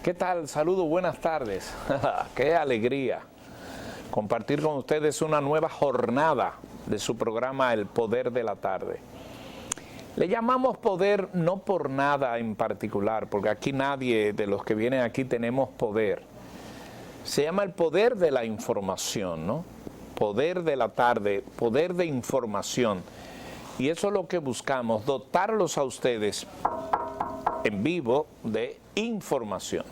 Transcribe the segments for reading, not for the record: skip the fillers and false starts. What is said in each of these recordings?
¿Qué tal? Saludos, buenas tardes. Qué alegría compartir con ustedes una nueva jornada de su programa El Poder de la Tarde. Le llamamos poder no por nada en particular, porque aquí nadie de los que vienen aquí tenemos poder. Se llama el poder de la información, ¿no? Poder de la tarde, poder de información. Y eso es lo que buscamos, dotarlos a ustedes en vivo de información.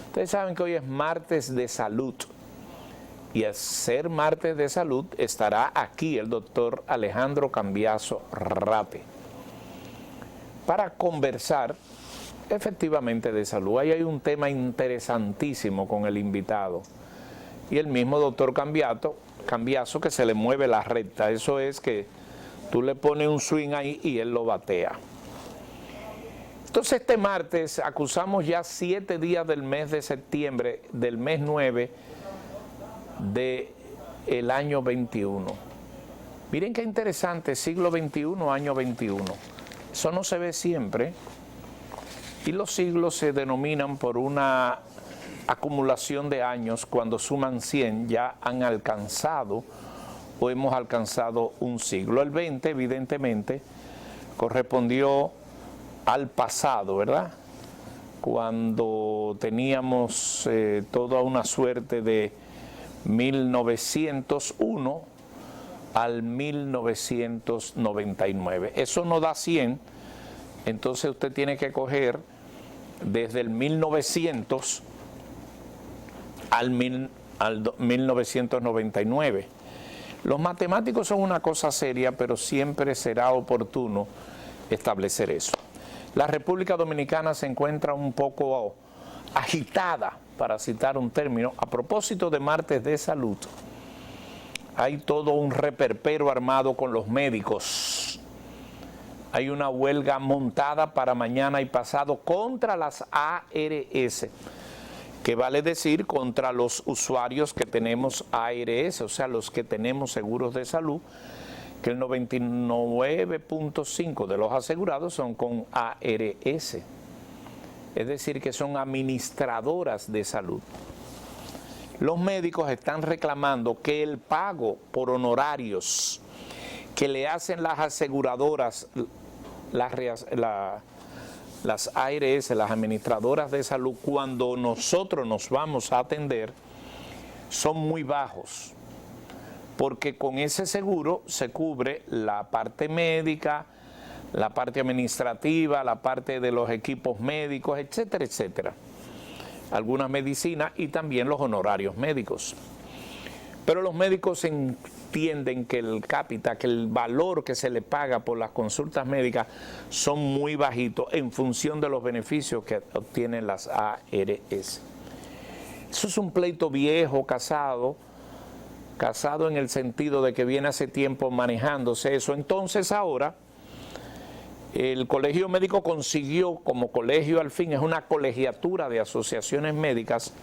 Ustedes saben que hoy es martes de salud. Y al ser martes de salud estará aquí el doctor Alejandro Cambiaso Rate para conversar efectivamente de salud. Ahí hay un tema interesantísimo con el invitado. Y el mismo doctor Cambiaso que se le mueve la recta. Eso es que tú le pones un swing ahí y él lo batea. Entonces este martes acusamos ya 7 días del mes de septiembre, del mes 9 del año 21. Miren qué interesante, siglo 21, año 21. Eso no se ve siempre. Y los siglos se denominan por una acumulación de años. Cuando suman 100 ya han alcanzado o hemos alcanzado un siglo. El 20 evidentemente correspondió al pasado, ¿verdad? Cuando teníamos toda una suerte de 1901 al 1999. Eso no da 100, entonces usted tiene que coger desde el 1900 al 1999. Los matemáticos son una cosa seria, pero siempre será oportuno establecer eso. La República Dominicana se encuentra un poco agitada, para citar un término, a propósito de martes de salud. Hay todo un reperpero armado con los médicos. Hay una huelga montada para mañana y pasado contra las ARS, que vale decir contra los usuarios que tenemos ARS, o sea, los que tenemos seguros de salud, que el 99.5 de los asegurados son con ARS. Es decir, que son administradoras de salud. Los médicos están reclamando que el pago por honorarios que le hacen las aseguradoras, las ARS, las administradoras de salud, cuando nosotros nos vamos a atender, son muy bajos. Porque con ese seguro se cubre la parte médica, la parte administrativa, la parte de los equipos médicos, etcétera, etcétera. Algunas medicinas y también los honorarios médicos. Pero los médicos entienden que el cápita, que el valor que se le paga por las consultas médicas son muy bajitos en función de los beneficios que obtienen las ARS. Eso es un pleito viejo, casado en el sentido de que viene hace tiempo manejándose eso. Entonces ahora el Colegio Médico consiguió, como colegio al fin, es una colegiatura de asociaciones médicas,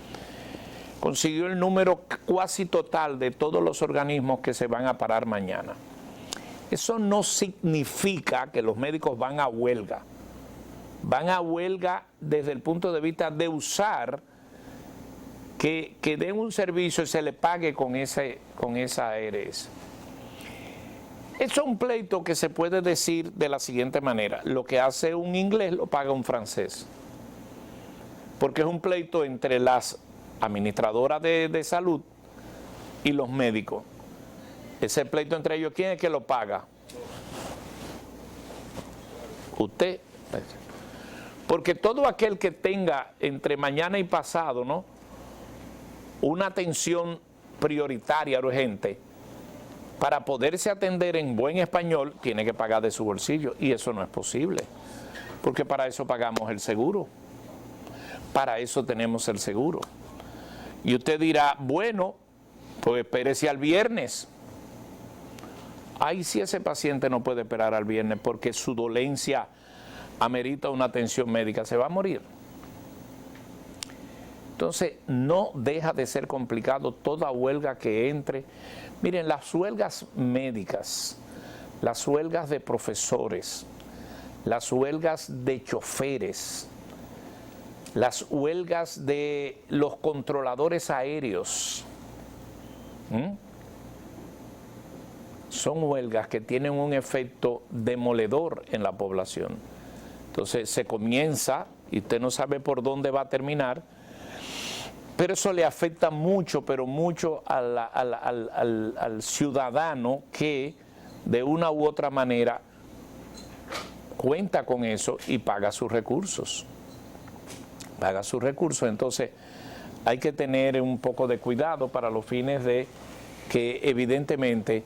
consiguió el número cuasi total de todos los organismos que se van a parar mañana. Eso no significa que los médicos van a huelga. Van a huelga desde el punto de vista de usar que den un servicio y se le pague con esa ARS. Es un pleito que se puede decir de la siguiente manera: lo que hace un inglés lo paga un francés, porque es un pleito entre las administradoras de salud y los médicos. Ese pleito entre ellos, ¿quién es que lo paga? Usted. Porque todo aquel que tenga entre mañana y pasado, ¿no?, una atención prioritaria, urgente, para poderse atender en buen español, tiene que pagar de su bolsillo, y eso no es posible, porque para eso pagamos el seguro, para eso tenemos el seguro. Y usted dirá, bueno, pues espérese al viernes. Ay, si ese paciente no puede esperar al viernes porque su dolencia amerita una atención médica, se va a morir. Entonces, no deja de ser complicado toda huelga que entre. Miren, las huelgas médicas, las huelgas de profesores, las huelgas de choferes, las huelgas de los controladores aéreos. Son huelgas que tienen un efecto demoledor en la población. Entonces se comienza, y usted no sabe por dónde va a terminar, pero eso le afecta mucho, pero mucho al ciudadano que de una u otra manera cuenta con eso y paga sus recursos. Paga sus recursos. Entonces hay que tener un poco de cuidado para los fines de que evidentemente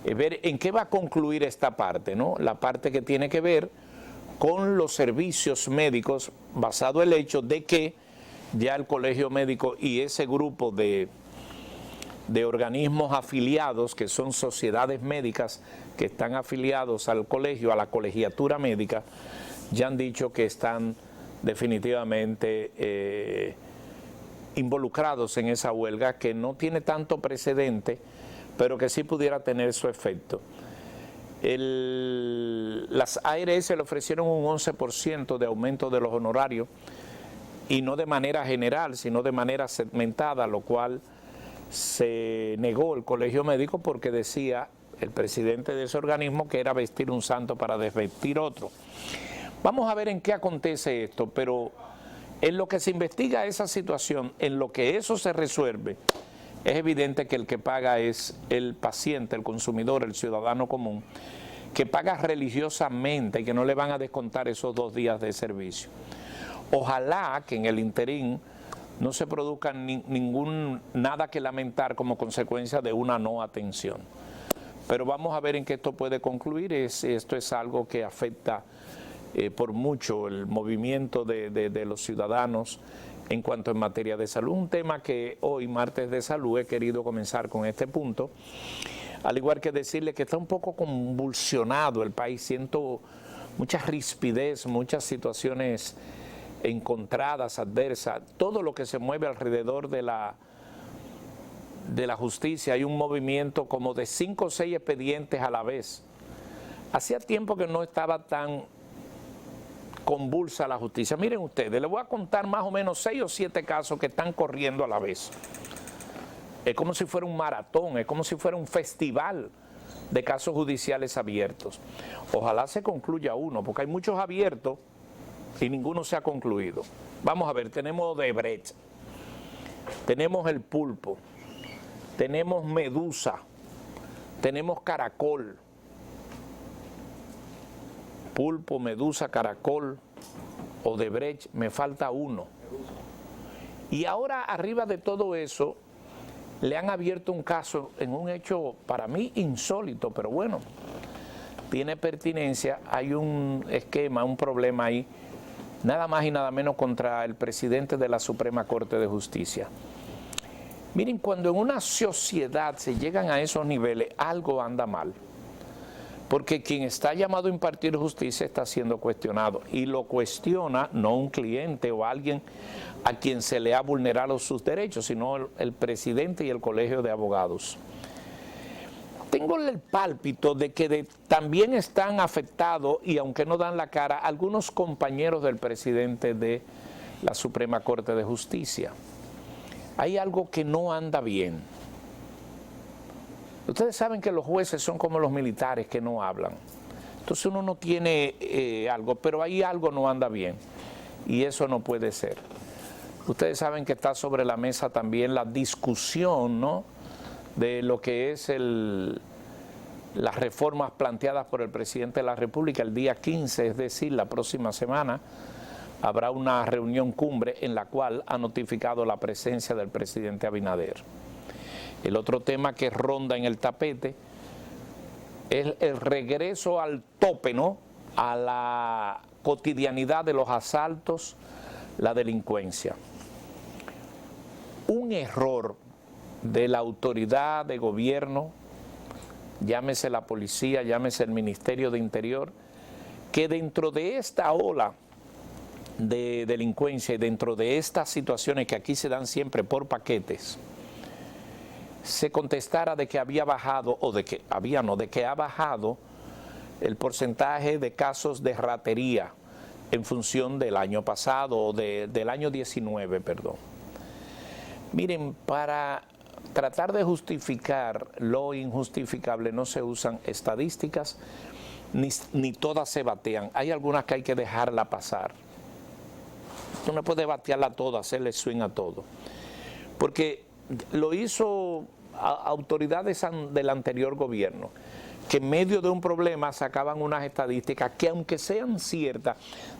ver en qué va a concluir esta parte, ¿no? La parte que tiene que ver con los servicios médicos, basado en el hecho de que ya el colegio médico y ese grupo de organismos afiliados, que son sociedades médicas que están afiliados al colegio, a la colegiatura médica, ya han dicho que están definitivamente involucrados en esa huelga, que no tiene tanto precedente, pero que sí pudiera tener su efecto. Las ARS le ofrecieron un 11% de aumento de los honorarios, y no de manera general, sino de manera segmentada, lo cual se negó el colegio médico porque decía el presidente de ese organismo que era vestir un santo para desvestir otro. Vamos a ver en qué acontece esto, pero en lo que se investiga esa situación, en lo que eso se resuelve, es evidente que el que paga es el paciente, el consumidor, el ciudadano común, que paga religiosamente y que no le van a descontar esos 2 días de servicio. Ojalá que en el interín no se produzca nada que lamentar como consecuencia de una no atención. Pero vamos a ver en qué esto puede concluir. Esto es algo que afecta por mucho el movimiento de los ciudadanos en cuanto en materia de salud. Un tema que hoy, martes de salud, he querido comenzar con este punto. Al igual que decirle que está un poco convulsionado el país. Siento mucha rispidez, muchas situaciones encontradas, adversas, todo lo que se mueve alrededor de la justicia. Hay un movimiento como de 5 o 6 expedientes a la vez. Hacía tiempo que no estaba tan convulsa la justicia. Miren ustedes, les voy a contar más o menos 6 o 7 casos que están corriendo a la vez. Es como si fuera un maratón, es como si fuera un festival de casos judiciales abiertos. Ojalá se concluya uno, porque hay muchos abiertos y ninguno se ha concluido. Vamos a ver, tenemos Odebrecht, tenemos el Pulpo, tenemos Medusa, tenemos Caracol. Pulpo, Medusa, Caracol, Odebrecht, me falta uno. Y ahora, arriba de todo eso, le han abierto un caso en un hecho para mí insólito, pero bueno, tiene pertinencia. Hay un esquema, un problema ahí, nada más y nada menos contra el presidente de la Suprema Corte de Justicia. Miren, cuando en una sociedad se llegan a esos niveles, algo anda mal. Porque quien está llamado a impartir justicia está siendo cuestionado. Y lo cuestiona no un cliente o alguien a quien se le ha vulnerado sus derechos, sino el presidente y el colegio de abogados. Tengo el pálpito de que también están afectados, y aunque no dan la cara, algunos compañeros del presidente de la Suprema Corte de Justicia. Hay algo que no anda bien. Ustedes saben que los jueces son como los militares que no hablan. Entonces uno no tiene algo, pero ahí algo no anda bien. Y eso no puede ser. Ustedes saben que está sobre la mesa también la discusión, ¿no?, de lo que es las reformas planteadas por el presidente de la República. El día 15, es decir, la próxima semana, habrá una reunión cumbre en la cual ha notificado la presencia del presidente Abinader. El otro tema que ronda en el tapete es el regreso al tope, ¿no?, a la cotidianidad de los asaltos, la delincuencia. Un error de la autoridad de gobierno, llámese la policía, llámese el Ministerio de Interior, que dentro de esta ola de delincuencia y dentro de estas situaciones que aquí se dan siempre por paquetes, se contestara de que había bajado, o de que ha bajado el porcentaje de casos de ratería, en función del año pasado, del año 19, perdón. Miren, para tratar de justificar lo injustificable no se usan estadísticas, ni todas se batean. Hay algunas que hay que dejarla pasar. Tú no puedes batearla toda, hacerle swing a todo. Porque lo hizo autoridades del anterior gobierno, que en medio de un problema sacaban unas estadísticas que, aunque sean ciertas,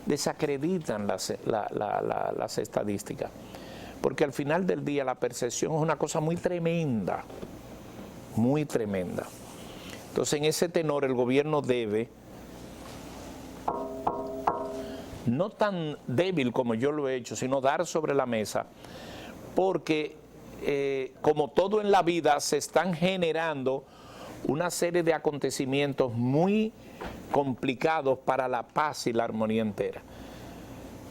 desacreditan las estadísticas. Porque al final del día la percepción es una cosa muy tremenda, muy tremenda. Entonces, en ese tenor, el gobierno debe, no tan débil como yo lo he hecho, sino dar sobre la mesa, porque como todo en la vida, se están generando una serie de acontecimientos muy complicados para la paz y la armonía entera.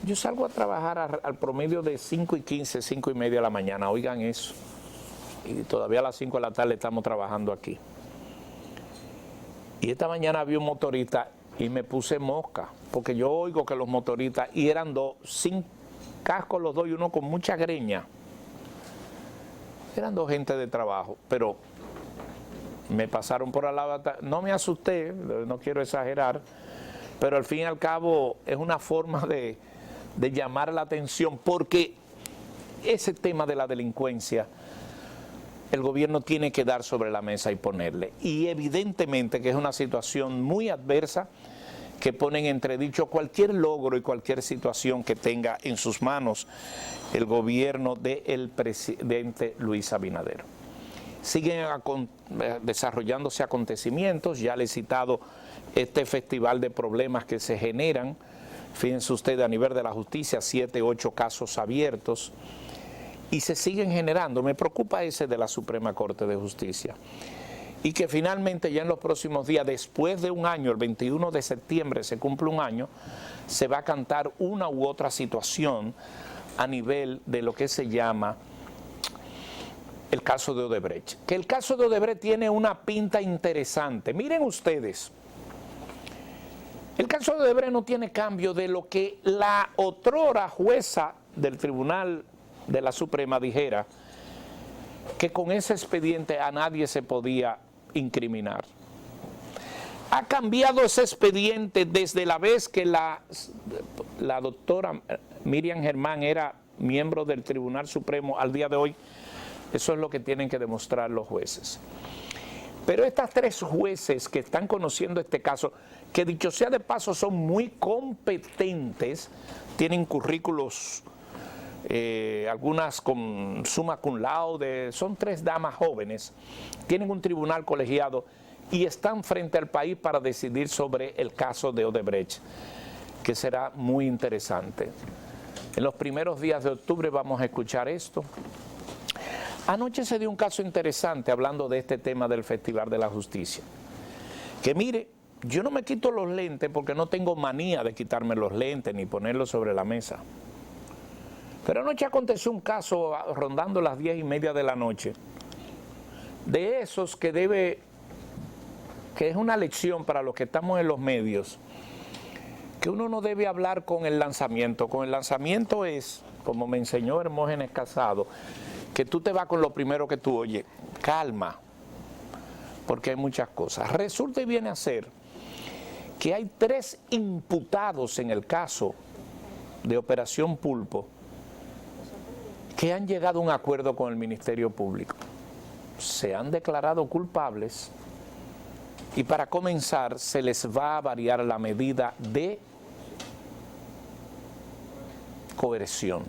Yo salgo a trabajar al promedio de 5:15, 5:30 de la mañana, oigan eso, y todavía a las 5 de la tarde estamos trabajando aquí. Y esta mañana vi un motorista y me puse mosca, porque yo oigo que los motoristas, y eran dos, sin casco los dos y uno con mucha greña. Eran dos gente de trabajo, pero me pasaron por al lado, no me asusté, no quiero exagerar, pero al fin y al cabo es una forma de llamar la atención, porque ese tema de la delincuencia, el gobierno tiene que dar sobre la mesa y ponerle. Y evidentemente que es una situación muy adversa que pone en entredicho cualquier logro y cualquier situación que tenga en sus manos el gobierno del presidente Luis Abinader. Siguen desarrollándose acontecimientos, ya le he citado este festival de problemas que se generan. Fíjense ustedes, a nivel de la justicia, 7, 8 casos abiertos, y se siguen generando. Me preocupa ese de la Suprema Corte de Justicia. Y que finalmente ya en los próximos días, después de un año, el 21 de septiembre se cumple un año, se va a cantar una u otra situación a nivel de lo que se llama el caso de Odebrecht. Que el caso de Odebrecht tiene una pinta interesante. Miren ustedes, el caso de Odebrecht no tiene cambio de lo que la otrora jueza del Tribunal de la Suprema dijera, que con ese expediente a nadie se podía incriminar. Ha cambiado ese expediente desde la vez que la doctora Miriam Germán era miembro del Tribunal Supremo al día de hoy. Eso es lo que tienen que demostrar los jueces. Pero estas 3 jueces que están conociendo este caso, que dicho sea de paso son muy competentes, tienen currículos, algunas con summa cum laude, son 3 damas jóvenes, tienen un tribunal colegiado y están frente al país para decidir sobre el caso de Odebrecht, que será muy interesante. En los primeros días de octubre vamos a escuchar esto. Anoche se dio un caso interesante hablando de este tema del Festival de la Justicia. Que mire, yo no me quito los lentes porque no tengo manía de quitarme los lentes ni ponerlos sobre la mesa. Pero anoche aconteció un caso rondando las 10:30 de la noche, de esos que es una lección para los que estamos en los medios, que uno no debe hablar con el lanzamiento. Con el lanzamiento es, como me enseñó Hermógenes Casado, que tú te vas con lo primero que tú oyes. Calma, porque hay muchas cosas. Resulta y viene a ser que hay 3 imputados en el caso de Operación Pulpo que han llegado a un acuerdo con el Ministerio Público. Se han declarado culpables y para comenzar se les va a variar la medida de coerción.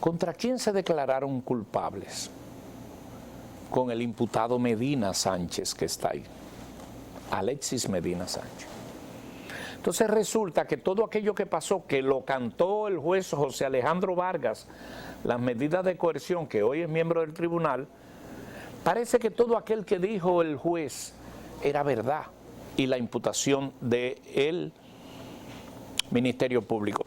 ¿Contra quién se declararon culpables? Con el imputado Medina Sánchez, que está ahí, Alexis Medina Sánchez. Entonces resulta que todo aquello que pasó, que lo cantó el juez José Alejandro Vargas, las medidas de coerción, que hoy es miembro del tribunal, parece que todo aquel que dijo el juez era verdad, y la imputación del Ministerio Público,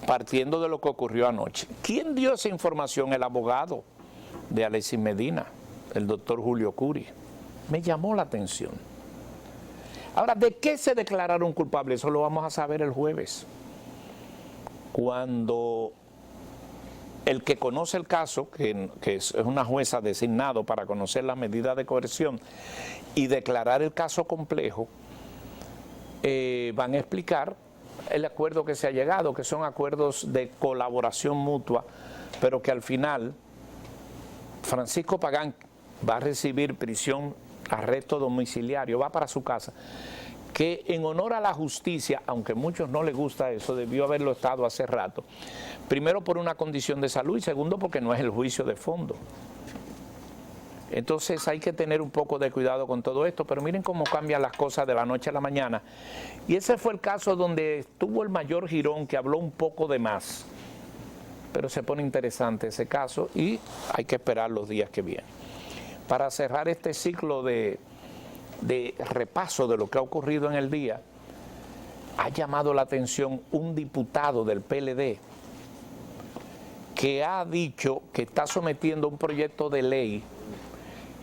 partiendo de lo que ocurrió anoche. ¿Quién dio esa información? El abogado de Alexis Medina, el doctor Julio Curi. Me llamó la atención. Ahora, ¿de qué se declararon culpables? Eso lo vamos a saber el jueves, cuando el que conoce el caso, que es una jueza designado para conocer las medidas de coerción y declarar el caso complejo, van a explicar el acuerdo que se ha llegado, que son acuerdos de colaboración mutua, pero que al final Francisco Pagán va a recibir prisión, arresto domiciliario, va para su casa, que en honor a la justicia, aunque a muchos no les gusta eso, debió haberlo estado hace rato. Primero por una condición de salud y segundo porque no es el juicio de fondo. Entonces hay que tener un poco de cuidado con todo esto, pero miren cómo cambian las cosas de la noche a la mañana. Y ese fue el caso donde estuvo el mayor Girón, que habló un poco de más. Pero se pone interesante ese caso y hay que esperar los días que vienen. Para cerrar este ciclo de repaso de lo que ha ocurrido en el día, ha llamado la atención un diputado del PLD que ha dicho que está sometiendo un proyecto de ley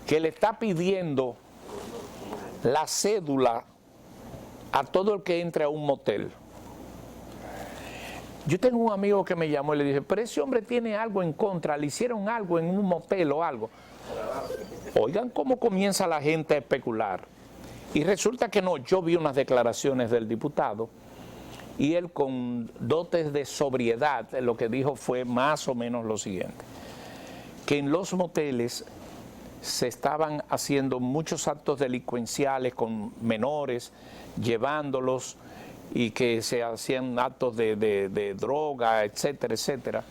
que le está pidiendo la cédula a todo el que entre a un motel. Yo tengo un amigo que me llamó y le dije, pero ese hombre tiene algo en contra, le hicieron algo en un motel o algo. Oigan cómo comienza la gente a especular. Y resulta que no, yo vi unas declaraciones del diputado y él con dotes de sobriedad lo que dijo fue más o menos lo siguiente, que en los moteles se estaban haciendo muchos actos delincuenciales con menores, llevándolos, y que se hacían actos de droga, etcétera, etcétera.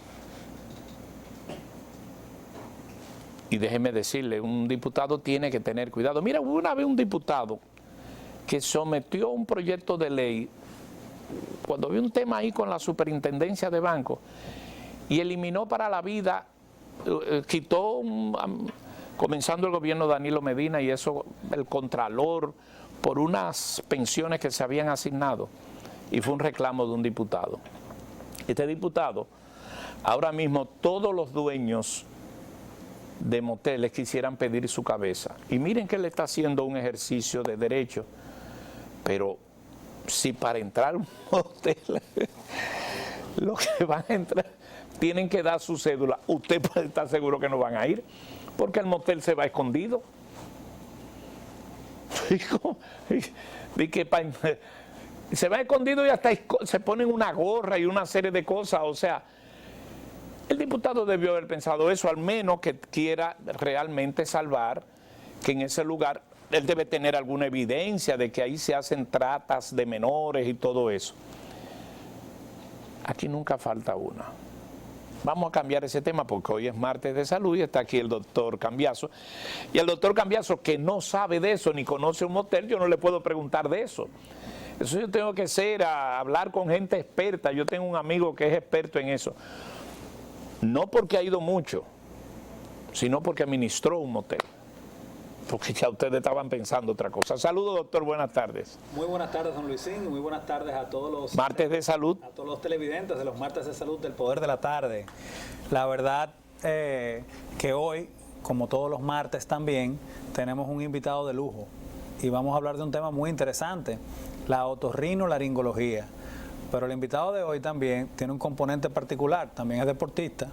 Y déjeme decirle, un diputado tiene que tener cuidado. Mira, hubo una vez un diputado que sometió un proyecto de ley, cuando había un tema ahí con la superintendencia de bancos, y eliminó para la vida, quitó, comenzando el gobierno de Danilo Medina, y eso, el contralor, por unas pensiones que se habían asignado, y fue un reclamo de un diputado. Este diputado, ahora mismo todos los dueños de moteles quisieran pedir su cabeza. Y miren que él está haciendo un ejercicio de derecho, pero si para entrar a un motel, los que van a entrar tienen que dar su cédula, usted puede estar seguro que no van a ir, porque el motel se va escondido. Se va escondido y hasta se ponen una gorra y una serie de cosas. O sea, el diputado debió haber pensado eso, al menos que quiera realmente salvar, que en ese lugar él debe tener alguna evidencia de que ahí se hacen tratas de menores y todo eso. Aquí nunca falta una. Vamos a cambiar ese tema porque hoy es martes de salud y está aquí el doctor Cambiaso. Y el doctor Cambiaso, que no sabe de eso ni conoce un motel, yo no le puedo preguntar de eso. Eso yo tengo que hablar con gente experta. Yo tengo un amigo que es experto en eso. No porque ha ido mucho, sino porque administró un motel. Porque ya ustedes estaban pensando otra cosa. Saludos, doctor, buenas tardes. Muy buenas tardes, don Luisín, y muy buenas tardes a todos los martes de salud, a todos los televidentes de los martes de salud del Poder de la Tarde. La verdad que hoy, como todos los martes también, tenemos un invitado de lujo y vamos a hablar de un tema muy interesante, la otorrinolaringología. Pero el invitado de hoy también tiene un componente particular, también es deportista.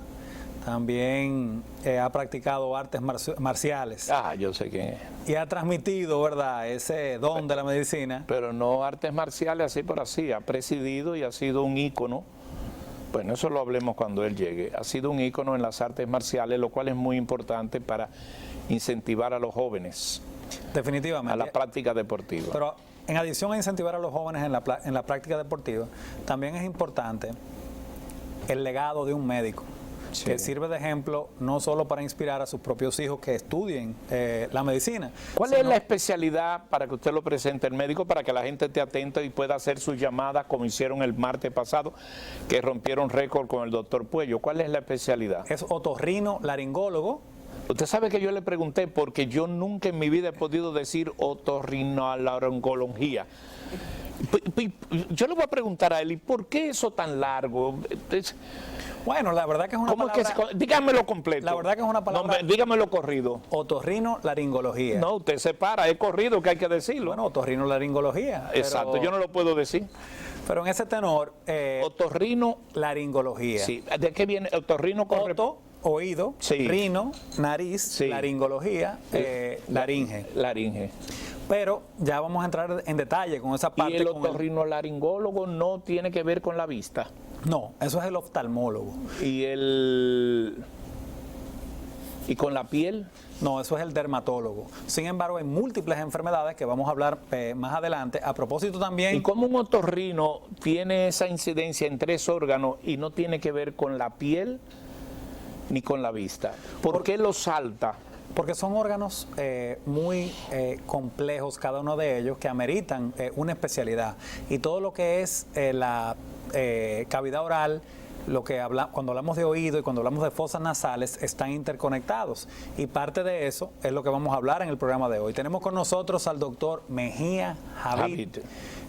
También ha practicado artes marciales. Ah, yo sé quién es. Y ha transmitido, ¿verdad?, ese don de la medicina. Pero no artes marciales así por así. Ha presidido y ha sido un ícono. Bueno, eso lo hablemos cuando él llegue. Ha sido un ícono en las artes marciales, lo cual es muy importante para incentivar a los jóvenes. Definitivamente. A la práctica deportiva. Pero en adición a incentivar a los jóvenes en la práctica deportiva, también es importante el legado de un médico. Sí. Que sirve de ejemplo no solo para inspirar a sus propios hijos que estudien la medicina. ¿Cuál es la especialidad, para que usted lo presente el médico, para que la gente esté atenta y pueda hacer sus llamadas como hicieron el martes pasado, que rompieron récord con el doctor Puello? ¿Cuál es la especialidad? Es otorrinolaringólogo. Usted sabe que yo le pregunté porque yo nunca en mi vida he podido decir otorrinolaringología. Yo le voy a preguntar a él, ¿y por qué eso tan largo? Bueno, la verdad que es una ¿Cómo palabra... es que dígamelo completo. La verdad que es una palabra... No, dígamelo corrido. Otorrinolaringología. No, usted se para, es corrido que hay que decirlo. Bueno, otorrinolaringología. Exacto, yo no lo puedo decir. Pero en ese tenor... laringología. Sí, ¿de qué viene? Otorrino corre... Oído, sí. Rino, nariz, sí. Laringología, laringe. Laringe. Pero ya vamos a entrar en detalle con esa parte. ¿Y el otorrinolaringólogo no tiene que ver con la vista? No, eso es el oftalmólogo. ¿Y con la piel? No, eso es el dermatólogo. Sin embargo, hay múltiples enfermedades que vamos a hablar más adelante. A propósito también... ¿Y cómo un otorrino tiene esa incidencia en 3 órganos y no tiene que ver con la piel ni con la vista? ¿Por qué lo salta? Porque son órganos muy complejos, cada uno de ellos, que ameritan una especialidad. Y todo lo que es la cavidad oral, cuando hablamos de oído y cuando hablamos de fosas nasales, están interconectados. Y parte de eso es lo que vamos a hablar en el programa de hoy. Tenemos con nosotros al doctor Mejía Javid.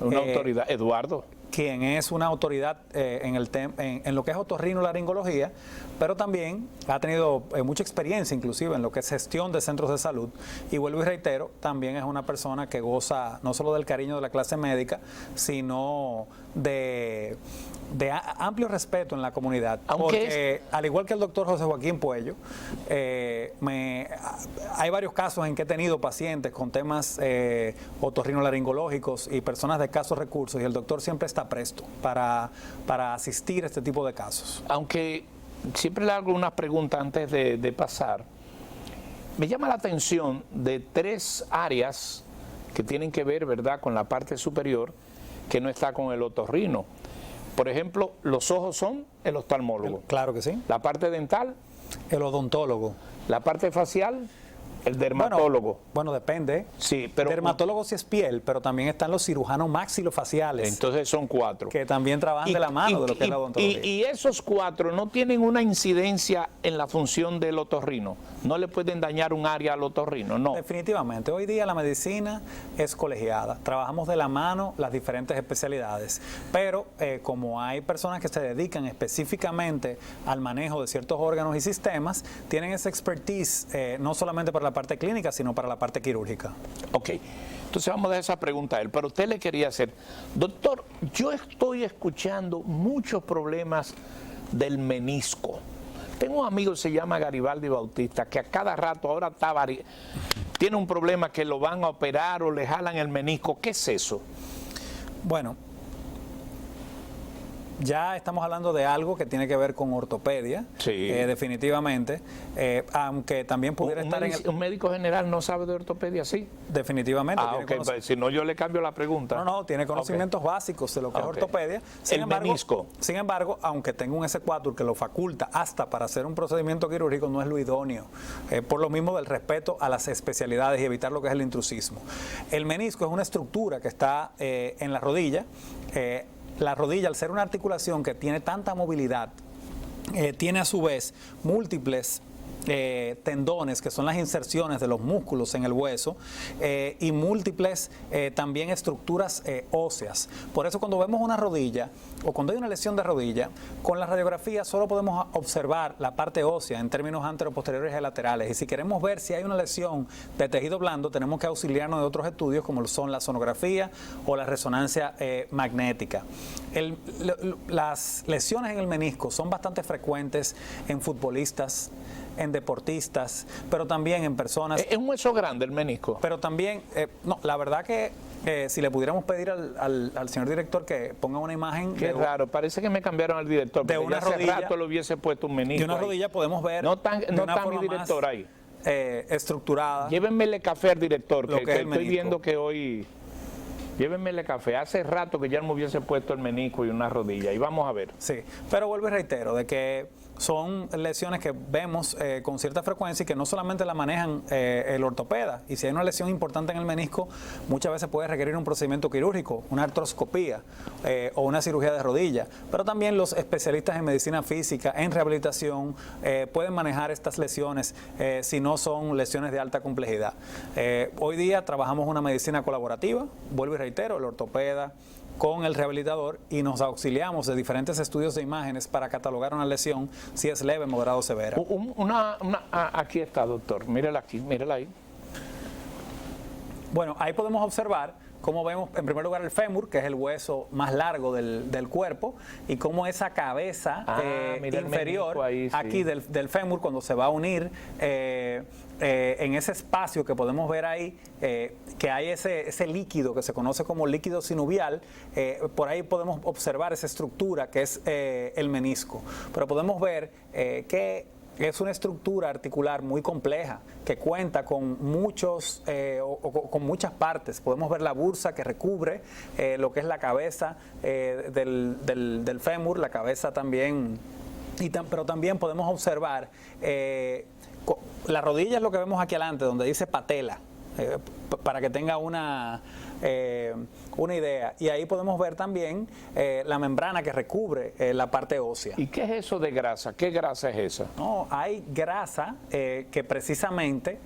Una autoridad. Eduardo. Quien es una autoridad en lo que es otorrinolaringología, pero también ha tenido mucha experiencia inclusive en lo que es gestión de centros de salud. Y vuelvo y reitero, también es una persona que goza no solo del cariño de la clase médica, sino de amplio respeto en la comunidad. Porque al igual que el doctor José Joaquín Puello, hay varios casos en que he tenido pacientes con temas otorrinolaringológicos y personas de escasos recursos, y el doctor siempre está presto para asistir a este tipo de casos. Aunque siempre le hago unas preguntas antes de pasar, me llama la atención de 3 áreas que tienen que ver, ¿verdad?, con la parte superior, que no está con el otorrino. Por ejemplo, los ojos son el oftalmólogo. Claro que sí. La parte dental, el odontólogo. La parte facial, el dermatólogo. Bueno, depende. Sí, pero dermatólogo sí es piel, pero también están los cirujanos maxilofaciales. Entonces son 4. Que también trabajan de la mano de lo que es la odontología. Y esos 4 no tienen una incidencia en la función del otorrino. No le pueden dañar un área al otorrino, no. Definitivamente. Hoy día la medicina es colegiada. Trabajamos de la mano las diferentes especialidades. Pero como hay personas que se dedican específicamente al manejo de ciertos órganos y sistemas, tienen esa expertise no solamente para la parte clínica, sino para la parte quirúrgica. Ok. Entonces vamos a dar esa pregunta a él. Pero usted le quería hacer, doctor, yo estoy escuchando muchos problemas del menisco. Tengo un amigo que se llama Garibaldi Bautista, que a cada rato ahora tiene un problema que lo van a operar o le jalan el menisco. ¿Qué es eso? Bueno, ya estamos hablando de algo que tiene que ver con ortopedia, sí. Definitivamente, aunque también pudiera estar en ¿Un médico general no sabe de ortopedia? Sí. Definitivamente. Ok, si no yo le cambio la pregunta. No, tiene conocimientos básicos de lo que es ortopedia. Menisco. Sin embargo, aunque tenga un S4 que lo faculta hasta para hacer un procedimiento quirúrgico, no es lo idóneo, por lo mismo del respeto a las especialidades y evitar lo que es el intrusismo. El menisco es una estructura que está en la rodilla. La rodilla, al ser una articulación que tiene tanta movilidad, tiene a su vez múltiples tendones, que son las inserciones de los músculos en el hueso, y múltiples también estructuras óseas. Por eso cuando vemos una rodilla o cuando hay una lesión de rodilla, con la radiografía solo podemos observar la parte ósea en términos anteroposteriores y laterales, y si queremos ver si hay una lesión de tejido blando, tenemos que auxiliarnos de otros estudios como son la sonografía o la resonancia magnética. Las lesiones en el menisco son bastante frecuentes en futbolistas, en deportistas, pero también en personas... ¿Es un hueso grande el menisco? Pero también, no, la verdad que si le pudiéramos pedir al señor director que ponga una imagen... Qué raro, parece que me cambiaron al director, de una rodilla, hace rato le hubiese puesto un menisco. De una rodilla ahí podemos ver... No está mi director ahí. Estructurada. Llévenmele café al director, que estoy menisco. viendo que hoy... Llévenmele café. Hace rato que ya me hubiese puesto el menisco y una rodilla. Y vamos a ver. Sí, pero vuelvo y reitero de que son lesiones que vemos con cierta frecuencia y que no solamente la manejan el ortopeda. Y si hay una lesión importante en el menisco, muchas veces puede requerir un procedimiento quirúrgico, una artroscopía o una cirugía de rodilla. Pero también los especialistas en medicina física, en rehabilitación, pueden manejar estas lesiones si no son lesiones de alta complejidad. Hoy día trabajamos una medicina colaborativa, vuelvo y reitero, el ortopeda con el rehabilitador, y nos auxiliamos de diferentes estudios de imágenes para catalogar una lesión si es leve, moderada o severa. Aquí está, doctor, mírala aquí, mírala ahí. Bueno, ahí podemos observar cómo vemos en primer lugar el fémur, que es el hueso más largo del cuerpo, y cómo esa cabeza inferior ahí, sí, aquí del fémur, cuando se va a unir en ese espacio que podemos ver ahí, que hay ese líquido que se conoce como líquido sinovial, por ahí podemos observar esa estructura que es el menisco. Pero podemos ver que es una estructura articular muy compleja que cuenta con con muchas partes. Podemos ver la bursa que recubre lo que es la cabeza del fémur, la cabeza también, pero también podemos observar la rodilla, es lo que vemos aquí adelante, donde dice patela, para que tenga una idea. Y ahí podemos ver también la membrana que recubre la parte ósea. ¿Y qué es eso de grasa? ¿Qué grasa es esa? No, hay grasa que precisamente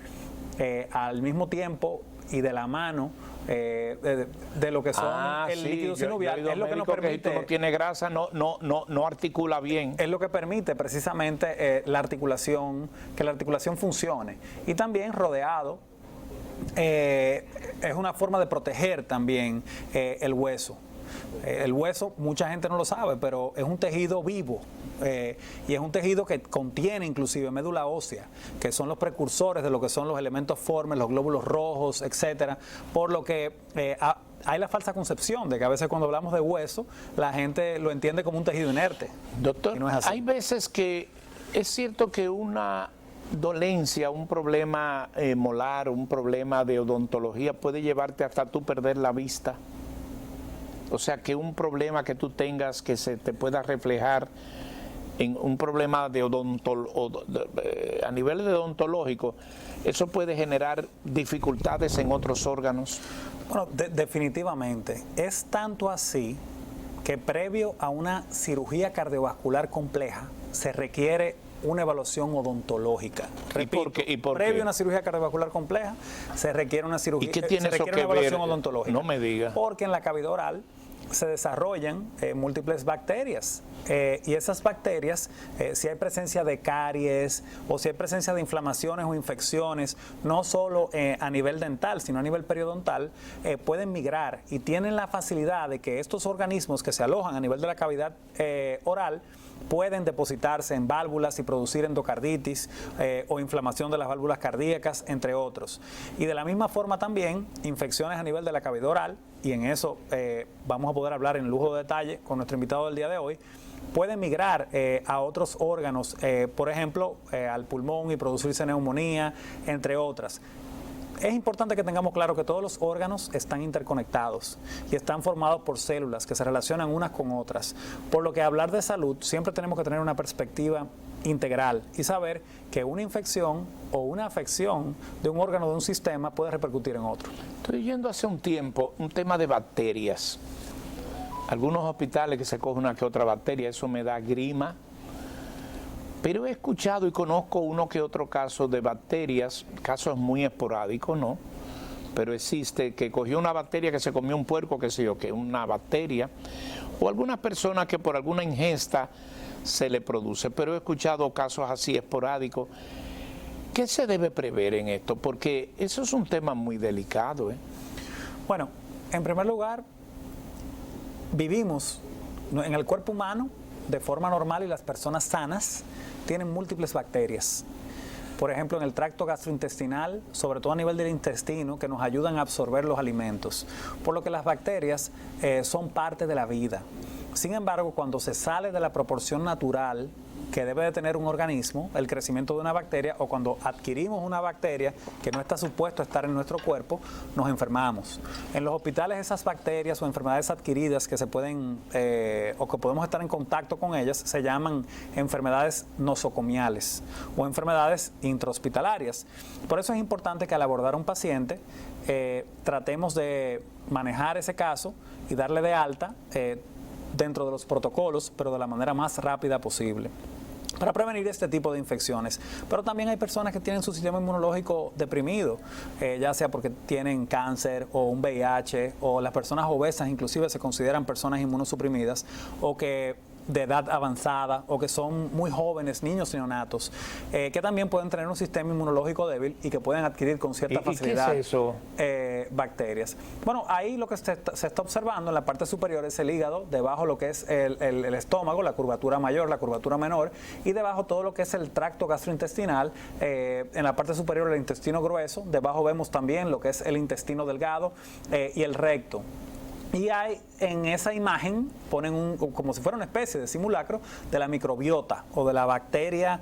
al mismo tiempo y de la mano de lo que son el líquido sinovial, es lo que nos permite. Que si tú no tienes grasa, no articula bien. Es lo que permite precisamente la articulación, que la articulación funcione. Y también rodeado, es una forma de proteger también el hueso. El hueso, mucha gente no lo sabe, pero es un tejido vivo, y es un tejido que contiene inclusive médula ósea, que son los precursores de lo que son los elementos formes, los glóbulos rojos, etcétera, por lo que hay la falsa concepción de que a veces cuando hablamos de hueso, la gente lo entiende como un tejido inerte. Doctor, no es así. Hay veces que es cierto que una dolencia, un problema molar, un problema de odontología puede llevarte hasta tú perder la vista. O sea, que un problema que tú tengas que se te pueda reflejar en un problema de a nivel de odontológico, eso puede generar dificultades en otros órganos. Bueno, definitivamente. Es tanto así que previo a una cirugía cardiovascular compleja se requiere una evaluación odontológica. Repito, ¿Y por previo qué? a una cirugía cardiovascular compleja se requiere una cirugía. ¿Y qué tiene eso que evaluación ver? odontológica. No me diga. Porque en la cavidad oral se desarrollan múltiples bacterias, y esas bacterias, si hay presencia de caries o si hay presencia de inflamaciones o infecciones, no solo a nivel dental, sino a nivel periodontal, pueden migrar y tienen la facilidad de que estos organismos que se alojan a nivel de la cavidad oral pueden depositarse en válvulas y producir endocarditis o inflamación de las válvulas cardíacas, entre otros. Y de la misma forma también infecciones a nivel de la cavidad oral, y en eso vamos a poder hablar en lujo de detalle con nuestro invitado del día de hoy, pueden migrar a otros órganos, por ejemplo, al pulmón y producirse neumonía, entre otras. Es importante que tengamos claro que todos los órganos están interconectados y están formados por células que se relacionan unas con otras, por lo que hablar de salud siempre tenemos que tener una perspectiva integral y saber que una infección o una afección de un órgano de un sistema puede repercutir en otro. Estoy yendo hace un tiempo un tema de bacterias. Algunos hospitales que se coge una que otra bacteria, eso me da grima. Pero he escuchado y conozco uno que otro caso de bacterias, casos muy esporádicos, ¿no? Pero existe que cogió una bacteria que se comió un puerco, qué sé yo, que una bacteria, o algunas personas que por alguna ingesta se le produce. Pero he escuchado casos así esporádicos. ¿Qué se debe prever en esto? Porque eso es un tema muy delicado, ¿eh? Bueno, en primer lugar, vivimos en el cuerpo humano de forma normal y las personas sanas tienen múltiples bacterias. Por ejemplo, en el tracto gastrointestinal, sobre todo a nivel del intestino, que nos ayudan a absorber los alimentos. Por lo que las bacterias son parte de la vida. Sin embargo, cuando se sale de la proporción natural que debe de tener un organismo, el crecimiento de una bacteria, o cuando adquirimos una bacteria que no está supuesto a estar en nuestro cuerpo, nos enfermamos. En los hospitales esas bacterias o enfermedades adquiridas que se pueden o que podemos estar en contacto con ellas se llaman enfermedades nosocomiales o enfermedades intrahospitalarias. Por eso es importante que al abordar a un paciente tratemos de manejar ese caso y darle de alta dentro de los protocolos, pero de la manera más rápida posible, para prevenir este tipo de infecciones. Pero también hay personas que tienen su sistema inmunológico deprimido, ya sea porque tienen cáncer o un VIH, o las personas obesas inclusive se consideran personas inmunosuprimidas, o que de edad avanzada, o que son muy jóvenes, niños neonatos, que también pueden tener un sistema inmunológico débil y que pueden adquirir con cierta facilidad ¿qué es eso? Bacterias. Bueno, ahí lo que se está observando en la parte superior es el hígado, debajo lo que es el estómago, la curvatura mayor, la curvatura menor, y debajo todo lo que es el tracto gastrointestinal, en la parte superior el intestino grueso, debajo vemos también lo que es el intestino delgado y el recto. Y hay en esa imagen, ponen como si fuera una especie de simulacro de la microbiota o de la bacteria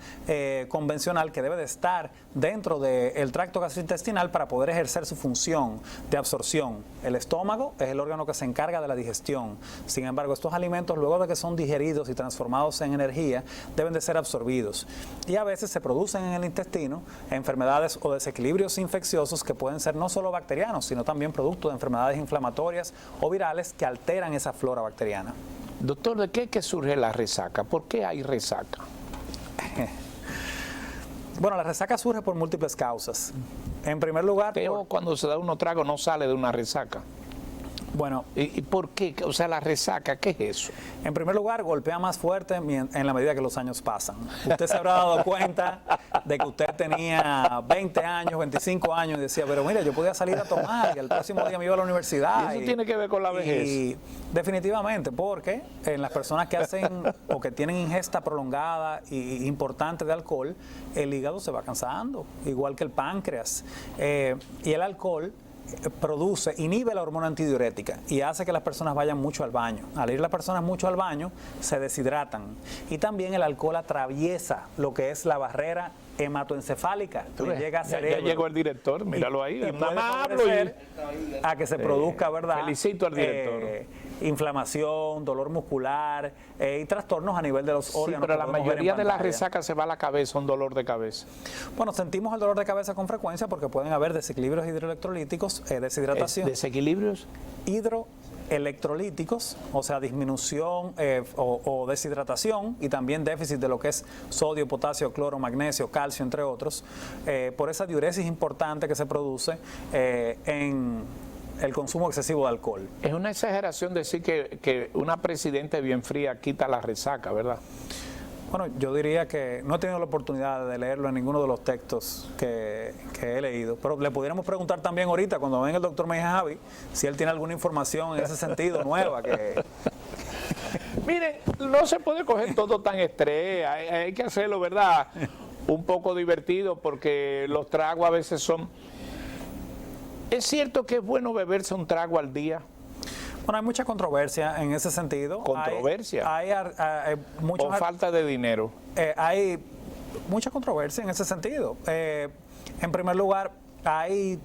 convencional que debe de estar dentro del tracto gastrointestinal para poder ejercer su función de absorción. El estómago es el órgano que se encarga de la digestión. Sin embargo, estos alimentos, luego de que son digeridos y transformados en energía, deben de ser absorbidos. Y a veces se producen en el intestino enfermedades o desequilibrios infecciosos que pueden ser no solo bacterianos, sino también producto de enfermedades inflamatorias o virales que alteran esa flora bacteriana. Doctor, ¿de qué es que surge la resaca? ¿Por qué hay resaca? Bueno, la resaca surge por múltiples causas. En primer lugar, Cuando se da uno trago no sale de una resaca. Bueno, ¿Y por qué? O sea, la resaca, ¿qué es eso? en primer lugar, golpea más fuerte en la medida que los años pasan. Usted se habrá dado cuenta de que usted tenía 20 años, 25 años y decía, pero mira, yo podía salir a tomar y el próximo día me iba a la universidad. ¿Y eso tiene que ver con la vejez? Y definitivamente, porque en las personas que hacen o que tienen ingesta prolongada e importante de alcohol, el hígado se va cansando, igual que el páncreas. Y el alcohol inhibe la hormona antidiurética y hace que las personas vayan mucho al baño. Al ir las personas mucho al baño, se deshidratan. Y también el alcohol atraviesa lo que es la barrera hematoencefálica, que llega a cerebro. Ya llegó el director, míralo ahí. Y puede favorecer a que se produzca, ¿verdad? Felicito al director. Inflamación, dolor muscular y trastornos a nivel de los órganos. Pero la mayoría de las resacas se va a la cabeza, un dolor de cabeza. Bueno, sentimos el dolor de cabeza con frecuencia porque pueden haber desequilibrios hidroelectrolíticos, deshidratación. ¿Desequilibrios? Hidroelectrolíticos, o sea, disminución o deshidratación, y también déficit de lo que es sodio, potasio, cloro, magnesio, calcio, entre otros, por esa diuresis importante que se produce en el consumo excesivo de alcohol. Es una exageración decir que una presidenta bien fría quita la resaca, ¿verdad? Bueno, yo diría que no he tenido la oportunidad de leerlo en ninguno de los textos que he leído, pero le pudiéramos preguntar también ahorita, cuando venga el doctor Mejía Javi, si él tiene alguna información en ese sentido nueva que... Miren, no se puede coger todo tan estrés, hay que hacerlo, ¿verdad? Un poco divertido, porque los tragos a veces son... ¿Es cierto que es bueno beberse un trago al día? Bueno, hay mucha controversia en ese sentido. ¿Controversia? Hay ¿O falta de dinero? Hay mucha controversia en ese sentido. En primer lugar, hay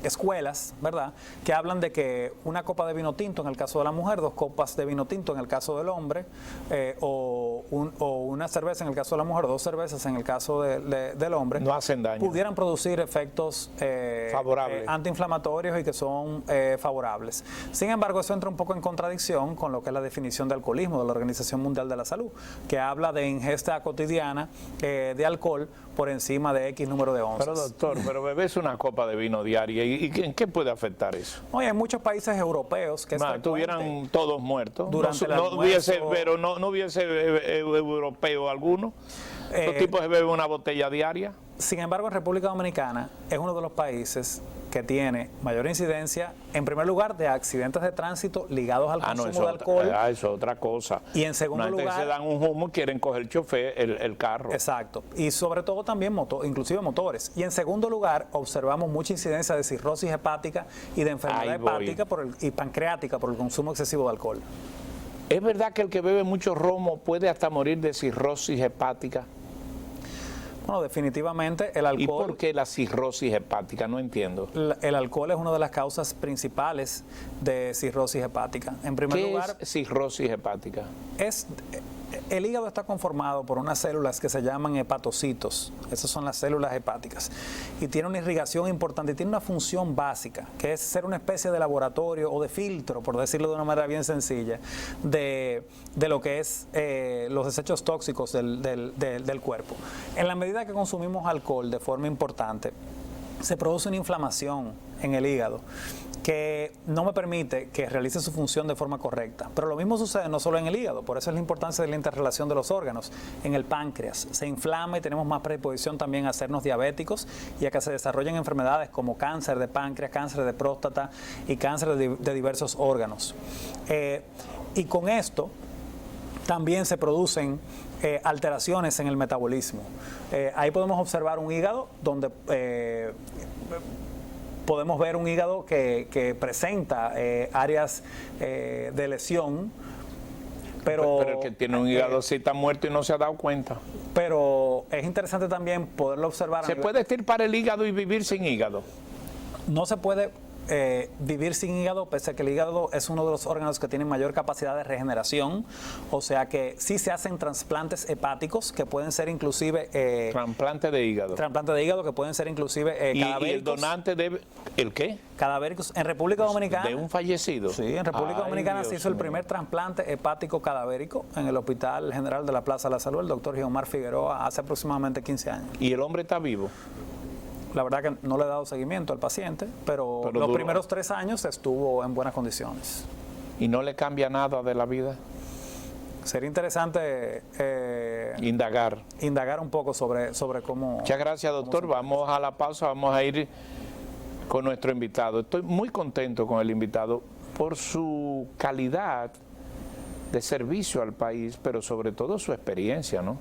escuelas, ¿verdad?, que hablan de que una copa de vino tinto en el caso de la mujer, 2 copas de vino tinto en el caso del hombre, o una cerveza en el caso de la mujer, 2 cervezas en el caso del hombre, no hacen daño, pudieran producir efectos favorables, antiinflamatorios y que son favorables. Sin embargo, eso entra un poco en contradicción con lo que es la definición de alcoholismo de la Organización Mundial de la Salud, que habla de ingesta cotidiana de alcohol por encima de X número de onzas. Pero doctor, pero bebes una copa de vino diaria, ¿y en qué puede afectar eso? Oye, hay muchos países europeos que estuvieran todos muertos, durante no hubiese europeo alguno. Los tipos se beben una botella diaria. Sin embargo, en República Dominicana es uno de los países que tiene mayor incidencia, en primer lugar, de accidentes de tránsito ligados al consumo de alcohol. Eso es otra cosa. Y en segundo lugar, se dan un humo y quieren coger el chofer, el carro. Exacto. Y sobre todo también inclusive motores. Y en segundo lugar, observamos mucha incidencia de cirrosis hepática y de enfermedad hepática y pancreática por el consumo excesivo de alcohol. ¿Es verdad que el que bebe mucho romo puede hasta morir de cirrosis hepática? Bueno, definitivamente el ¿Y alcohol... por qué la cirrosis hepática? No entiendo. El alcohol es una de las causas principales de cirrosis hepática. En primer ¿Qué lugar, es cirrosis hepática? el hígado está conformado por unas células que se llaman hepatocitos. Esas son las células hepáticas. Y tiene una irrigación importante, y tiene una función básica, que es ser una especie de laboratorio o de filtro, por decirlo de una manera bien sencilla, de lo que es los desechos tóxicos del cuerpo. En la medida que consumimos alcohol de forma importante, se produce una inflamación en el hígado que no me permite que realice su función de forma correcta. Pero lo mismo sucede no solo en el hígado, por eso es la importancia de la interrelación de los órganos. En el páncreas se inflama y tenemos más predisposición también a hacernos diabéticos y a que se desarrollen enfermedades como cáncer de páncreas, cáncer de próstata y cáncer de diversos órganos. Y con esto también se producen alteraciones en el metabolismo. Ahí podemos observar un hígado donde podemos ver un hígado que presenta áreas de lesión, pero el que tiene un hígado sí está muerto y no se ha dado cuenta. Pero es interesante también poderlo observar. ¿Se puede extirpar el hígado y vivir sin hígado? No se puede vivir sin hígado, pese a que el hígado es uno de los órganos que tiene mayor capacidad de regeneración, o sea que sí se hacen trasplantes hepáticos que pueden ser inclusive... trasplante de hígado. Trasplante de hígado que pueden ser inclusive cadavéricos. ¿Y el donante debe... ¿El qué? Cadavéricos. En República Dominicana... ¿De un fallecido? Sí, en República Dominicana Dios se hizo el mío. primer trasplante hepático cadavérico en el Hospital General de la Plaza de la Salud, el doctor Guiomar Figueroa, hace aproximadamente 15 años. ¿Y el hombre está vivo? La verdad que no le he dado seguimiento al paciente, pero los duró. primeros 3 años estuvo en buenas condiciones. ¿Y no le cambia nada de la vida? Sería interesante Indagar un poco sobre cómo... Muchas gracias, doctor. Vamos a la pausa, vamos a ir con nuestro invitado. Estoy muy contento con el invitado por su calidad de servicio al país, pero sobre todo su experiencia, ¿no?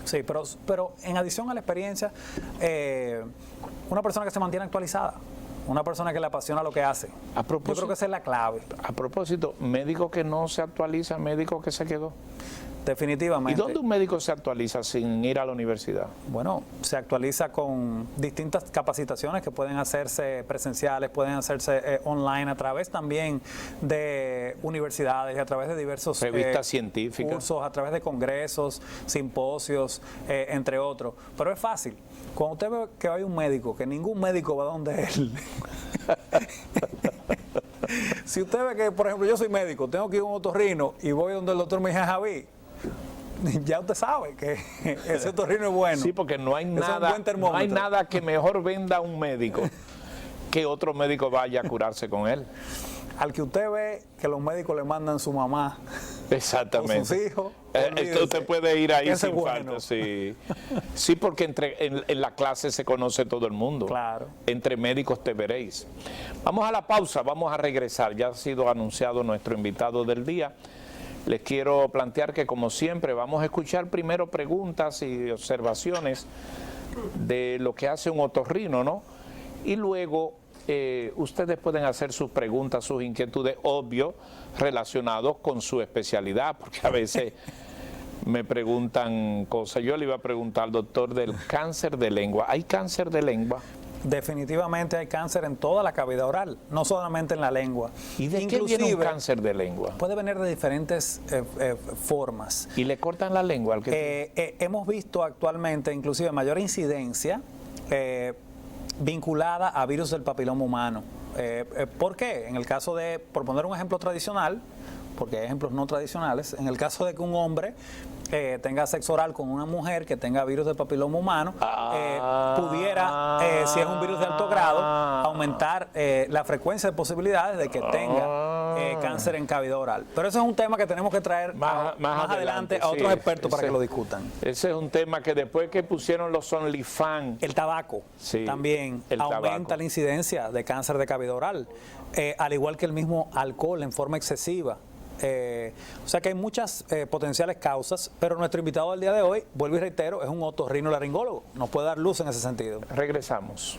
Sí, pero en adición a la experiencia, una persona que se mantiene actualizada, una persona que le apasiona lo que hace. A propósito, yo creo que esa es la clave. A propósito, médico que no se actualiza, médico que se quedó. Definitivamente. ¿Y dónde un médico se actualiza sin ir a la universidad? Bueno, se actualiza con distintas capacitaciones que pueden hacerse presenciales, pueden hacerse online, a través también de universidades, a través de diversos revistas científicas, cursos, a través de congresos, simposios, entre otros. Pero es fácil. Cuando usted ve que hay un médico, que ningún médico va donde él. Si usted ve que, por ejemplo, yo soy médico, tengo que ir a un otorrino y voy donde el doctor me dice, Javi, ya usted sabe que ese otorrino es bueno. Sí, porque no hay nada que mejor venda a un médico que otro médico vaya a curarse con él. Al que usted ve que los médicos le mandan su mamá, exactamente, o sus hijos, usted puede ir ahí sin bueno. falta. Sí, sí, porque en la clase se conoce todo el mundo. Claro. Entre médicos te veréis. Vamos a la pausa, vamos a regresar. Ya ha sido anunciado nuestro invitado del día. Les quiero plantear que, como siempre, vamos a escuchar primero preguntas y observaciones de lo que hace un otorrino, ¿no? Y luego ustedes pueden hacer sus preguntas, sus inquietudes, obvio, relacionados con su especialidad, porque a veces me preguntan cosas. Yo le iba a preguntar al doctor del cáncer de lengua. ¿Hay cáncer de lengua? Definitivamente hay cáncer en toda la cavidad oral, no solamente en la lengua. ¿Y de qué viene un cáncer de lengua? Puede venir de diferentes formas. ¿Y le cortan la lengua al que hemos visto actualmente inclusive mayor incidencia vinculada a virus del papiloma humano. ¿Por qué? En el caso de, por poner un ejemplo tradicional, porque hay ejemplos no tradicionales, en el caso de que un hombre tenga sexo oral con una mujer que tenga virus del papiloma humano, pudiera, si es un virus de alto grado, aumentar la frecuencia de posibilidades de que tenga cáncer en cavidad oral. Pero ese es un tema que tenemos que traer más adelante a otros expertos para que lo discutan. Ese es un tema que después que pusieron los OnlyFans. El tabaco también aumenta la incidencia de cáncer de cavidad oral, al igual que el mismo alcohol en forma excesiva. O sea que hay muchas potenciales causas, pero nuestro invitado del día de hoy, vuelvo y reitero, es un otorrinolaringólogo. Nos puede dar luz en ese sentido. Regresamos.